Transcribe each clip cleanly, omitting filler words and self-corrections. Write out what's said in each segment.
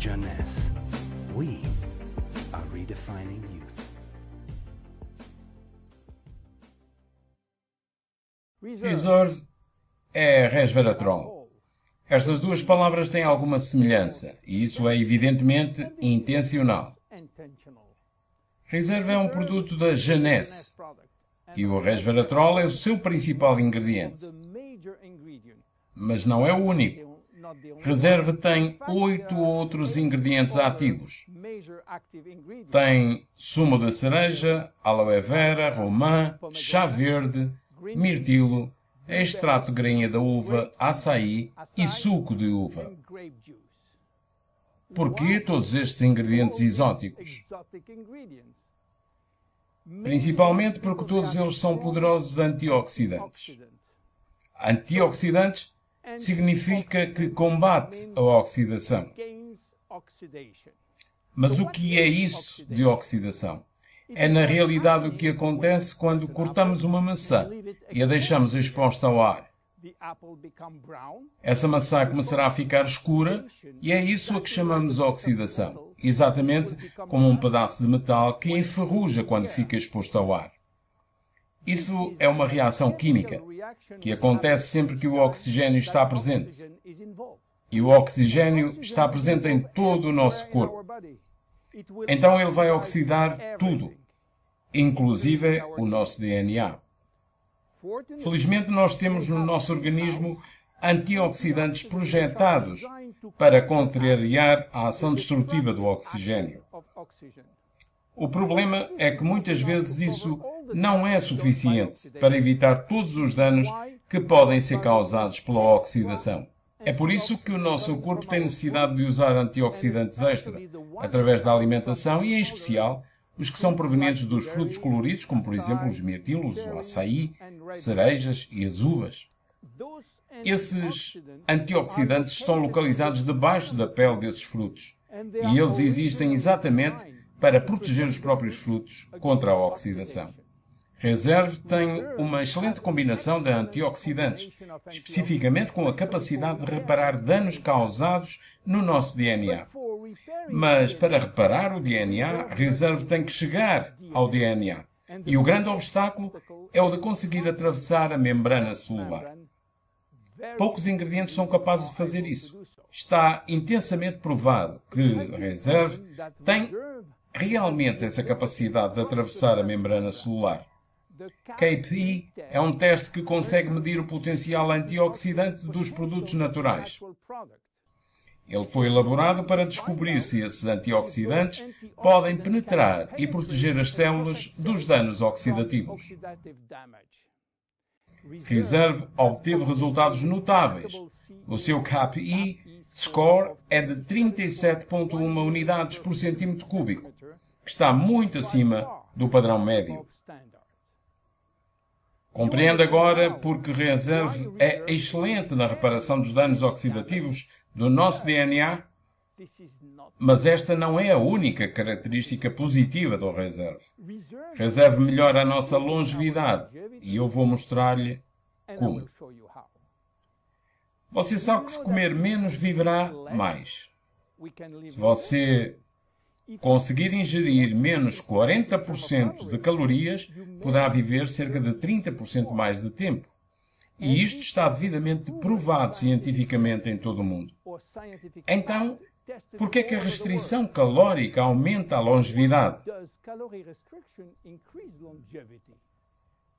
Jeunesse. We are redefining youth. Reserve é resveratrol. Estas duas palavras têm alguma semelhança, e isso é evidentemente intencional. Reserve é um produto da Jeunesse, e o resveratrol é o seu principal ingrediente. Mas não é o único. Reserve tem 8 outros ingredientes ativos. Tem sumo de cereja, aloe vera, romã, chá verde, mirtilo, extrato de grainha da uva, açaí e suco de uva. Por que todos estes ingredientes exóticos? Principalmente porque todos eles são poderosos antioxidantes. Antioxidantes significa que combate a oxidação. Mas o que é isso de oxidação? É na realidade o que acontece quando cortamos uma maçã e a deixamos exposta ao ar. Essa maçã começará a ficar escura e é isso a que chamamos de oxidação, exatamente como um pedaço de metal que enferruja quando fica exposto ao ar. Isso é uma reação química que acontece sempre que o oxigênio está presente. E o oxigênio está presente em todo o nosso corpo. Então ele vai oxidar tudo, inclusive o nosso DNA. Felizmente nós temos no nosso organismo antioxidantes projetados para contrariar a ação destrutiva do oxigênio. O problema é que muitas vezes isso não é suficiente para evitar todos os danos que podem ser causados pela oxidação. É por isso que o nosso corpo tem necessidade de usar antioxidantes extra, através da alimentação e, em especial, os que são provenientes dos frutos coloridos, como por exemplo os mirtilos, o açaí, cerejas e as uvas. Esses antioxidantes estão localizados debaixo da pele desses frutos e eles existem exatamente para proteger os próprios frutos contra a oxidação. Reserve tem uma excelente combinação de antioxidantes, especificamente com a capacidade de reparar danos causados no nosso DNA. Mas para reparar o DNA, Reserve tem que chegar ao DNA. E o grande obstáculo é o de conseguir atravessar a membrana celular. Poucos ingredientes são capazes de fazer isso. Está intensamente provado que Reserve tem realmente essa capacidade de atravessar a membrana celular. KPI é um teste que consegue medir o potencial antioxidante dos produtos naturais. Ele foi elaborado para descobrir se esses antioxidantes podem penetrar e proteger as células dos danos oxidativos. Reserve obteve resultados notáveis. O seu KPI score é de 37,1 unidades por centímetro cúbico, que está muito acima do padrão médio. Compreende agora porque Reserve é excelente na reparação dos danos oxidativos do nosso DNA? Mas esta não é a única característica positiva do Reserve. Reserve melhora a nossa longevidade e eu vou mostrar-lhe como. Você sabe que se comer menos viverá mais. Se você conseguir ingerir menos 40% de calorias, poderá viver cerca de 30% mais de tempo. E isto está devidamente provado cientificamente em todo o mundo. Então, por que é que a restrição calórica aumenta a longevidade?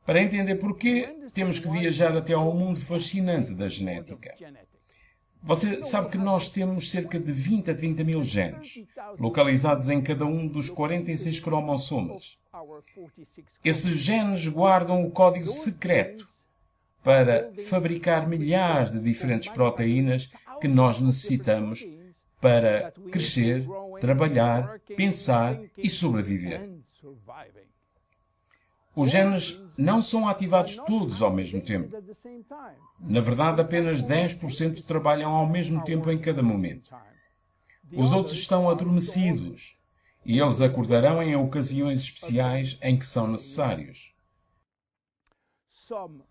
Para entender porquê, temos que viajar até ao mundo fascinante da genética. Você sabe que nós temos cerca de 20 a 30 mil genes, localizados em cada um dos 46 cromossomas. Esses genes guardam o código secreto para fabricar milhares de diferentes proteínas que nós necessitamos para crescer, trabalhar, pensar e sobreviver. Os genes não são ativados todos ao mesmo tempo. Na verdade, apenas 10% trabalham ao mesmo tempo em cada momento. Os outros estão adormecidos e eles acordarão em ocasiões especiais em que são necessários.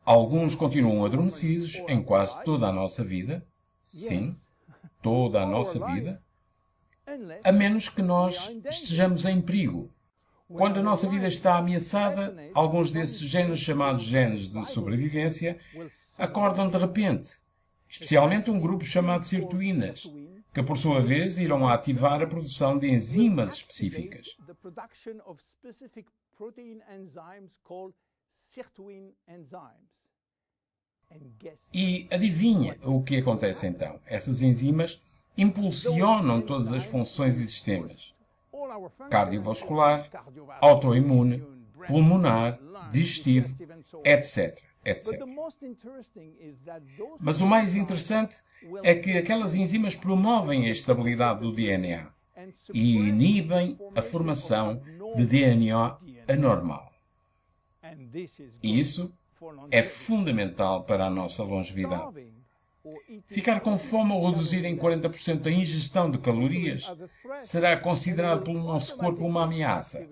Alguns continuam adormecidos em quase toda a nossa vida. Sim, toda a nossa vida. a menos que nós estejamos em perigo. Quando a nossa vida está ameaçada, alguns desses genes chamados genes de sobrevivência acordam de repente, especialmente um grupo chamado sirtuínas, que por sua vez irão ativar a produção de enzimas específicas. E adivinha o que acontece então? Essas enzimas impulsionam todas as funções e sistemas: cardiovascular, autoimune, pulmonar, digestivo, etc, etc. Mas o mais interessante é que aquelas enzimas promovem a estabilidade do DNA e inibem a formação de DNA anormal. E isso é fundamental para a nossa longevidade. Ficar com fome ou reduzir em 40% a ingestão de calorias será considerado pelo nosso corpo uma ameaça.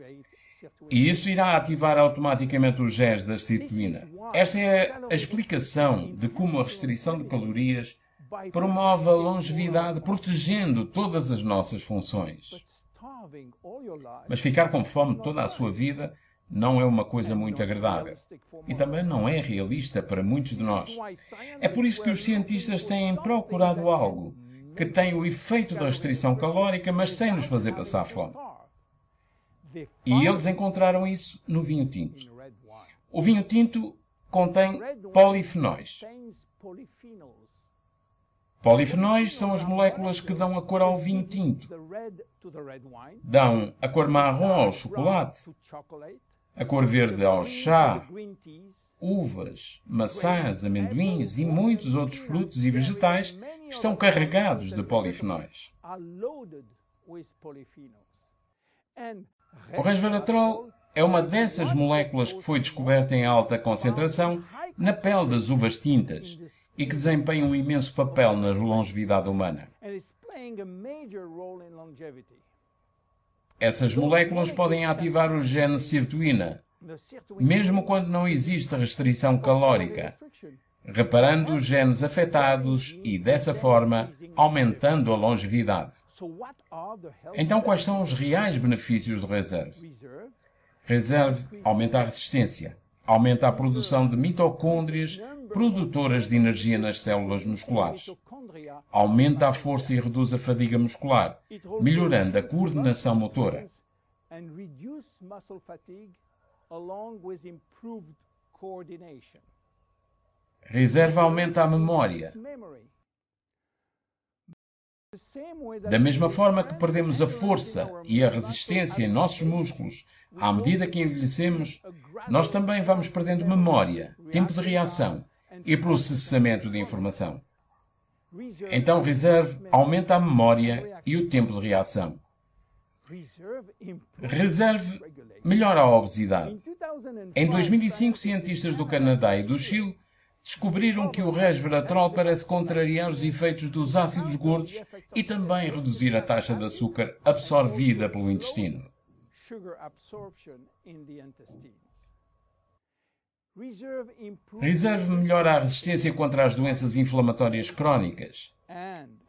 E isso irá ativar automaticamente os genes da sirtuína. Esta é a explicação de como a restrição de calorias promove a longevidade, protegendo todas as nossas funções. Mas ficar com fome toda a sua vida não é uma coisa muito agradável. E também não é realista para muitos de nós. É por isso que os cientistas têm procurado algo que tem o efeito da restrição calórica, mas sem nos fazer passar fome. E eles encontraram isso no vinho tinto. O vinho tinto contém polifenóis. Polifenóis são as moléculas que dão a cor ao vinho tinto. Dão a cor marrom ao chocolate, a cor verde ao chá, uvas, maçãs, amendoins e muitos outros frutos e vegetais que estão carregados de polifenóis. O resveratrol é uma dessas moléculas que foi descoberta em alta concentração na pele das uvas tintas e que desempenha um imenso papel na longevidade humana. Essas moléculas podem ativar o gene sirtuína, mesmo quando não existe restrição calórica, reparando os genes afetados e, dessa forma, aumentando a longevidade. Então, quais são os reais benefícios do Reserve? Reserve aumenta a resistência, aumenta a produção de mitocôndrias produtoras de energia nas células musculares, aumenta a força e reduz a fadiga muscular, melhorando a coordenação motora. Reserva aumenta a memória. Da mesma forma que perdemos a força e a resistência em nossos músculos à medida que envelhecemos, nós também vamos perdendo memória, tempo de reação e processamento de informação. Então, Reserve aumenta a memória e o tempo de reação. Reserve melhora a obesidade. Em 2005, cientistas do Canadá e do Chile descobriram que o resveratrol parece contrariar os efeitos dos ácidos gordos e também reduzir a taxa de açúcar absorvida pelo intestino. Reserve melhora a resistência contra as doenças inflamatórias crónicas.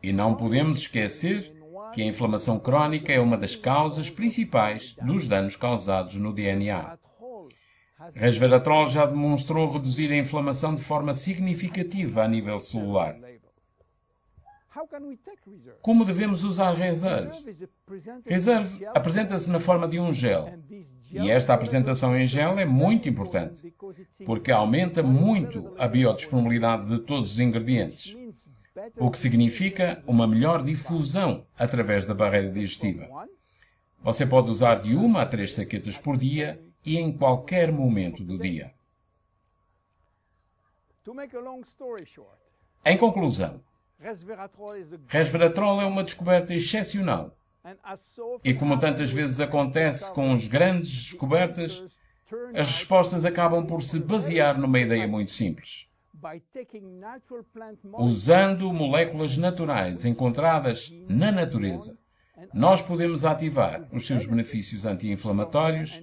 E não podemos esquecer que a inflamação crónica é uma das causas principais dos danos causados no DNA. Resveratrol já demonstrou reduzir a inflamação de forma significativa a nível celular. Como devemos usar Reserve? Reserve apresenta-se na forma de um gel. E esta apresentação em gel é muito importante, porque aumenta muito a biodisponibilidade de todos os ingredientes, o que significa uma melhor difusão através da barreira digestiva. Você pode usar de 1 a 3 saquetas por dia e em qualquer momento do dia. Em conclusão, resveratrol é uma descoberta excepcional. E como tantas vezes acontece com as grandes descobertas, as respostas acabam por se basear numa ideia muito simples. Usando moléculas naturais encontradas na natureza, nós podemos ativar os seus benefícios anti-inflamatórios,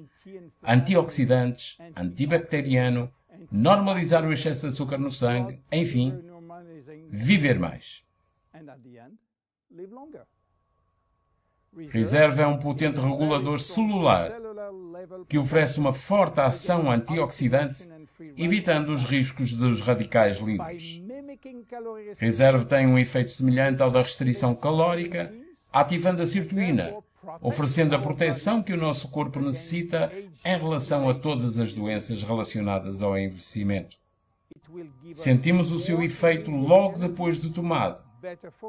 antioxidantes, antibacteriano, normalizar o excesso de açúcar no sangue, enfim, viver mais. Reserve é um potente regulador celular que oferece uma forte ação antioxidante, evitando os riscos dos radicais livres. Reserve tem um efeito semelhante ao da restrição calórica, ativando a sirtuína, oferecendo a proteção que o nosso corpo necessita em relação a todas as doenças relacionadas ao envelhecimento. Sentimos o seu efeito logo depois de tomado.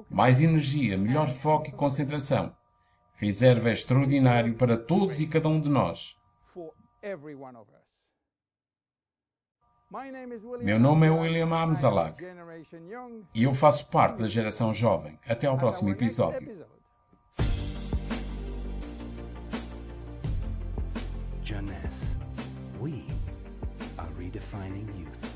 Mais energia, melhor foco e concentração. Reserve é extraordinário para todos e cada um de nós. Meu nome é William Amzalag e eu faço parte da geração jovem. Até ao próximo episódio. Jeunesse. We are redefining youth.